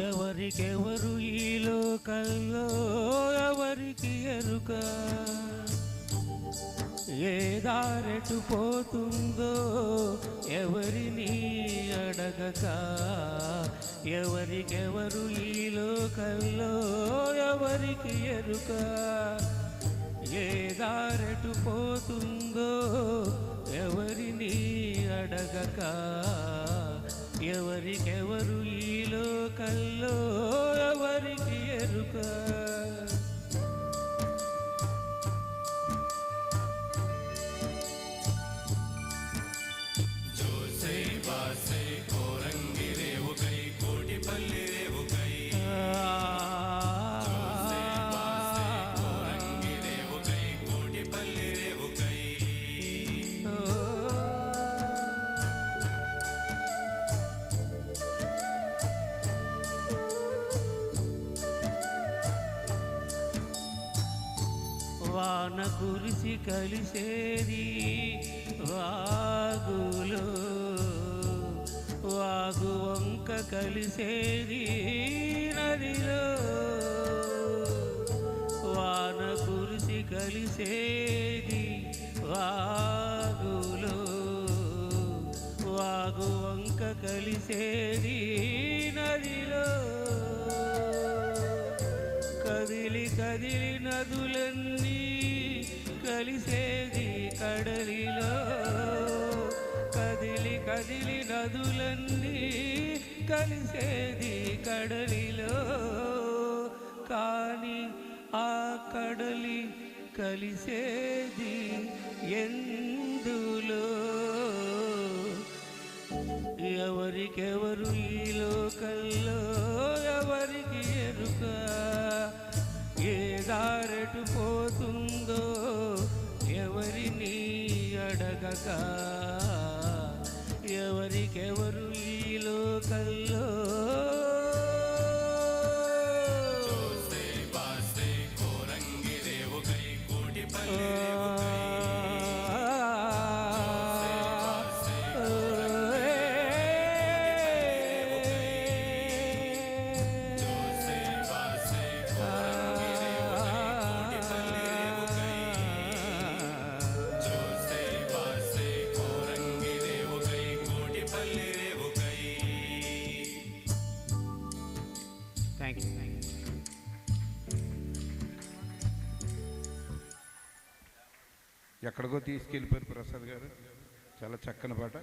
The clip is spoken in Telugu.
ఎవరికెవరు ఈ లోకల్లో ఎవరికి ఎరుక, ఏ దారెటు పోతుందో ఎవరిని అడగక, ఎవరికెవరు ఈ లోకల్లో ఎవరికి ఎరుక, ఏ దారెటు పోతుందో ఎవరిని అడగక, ఎవరికెవరు ఈ లోకల్లో ఎవరికి ఎరుక. వాన కురిసి కలిసేది వాగులో, వాగు వంక కలిసేది నదిలో, వాన కురిసి కలిసేది వాగులో, వాగు వంక కలిసేది నదిలో, కదిలి కదిలి నదులన్నీ కలిసేది కడలిలో, కదిలి కదిలి నదులన్నీ కలిసేది కడలిలో, కానీ ఆ కడలి కలిసేది ఎందులో, ఎవరికెవరు ఈ లోకల్లో ఎవరికి ఎరుక, ఏ దారెటు పోతుందో ఎవరిని అడగక, ఎవరికెవరు ఈ లోకల్లో. ఎక్కడికో తీసుకెళ్ళిపోయారు ప్రసాద్ గారు. చాలా చక్కని పాట.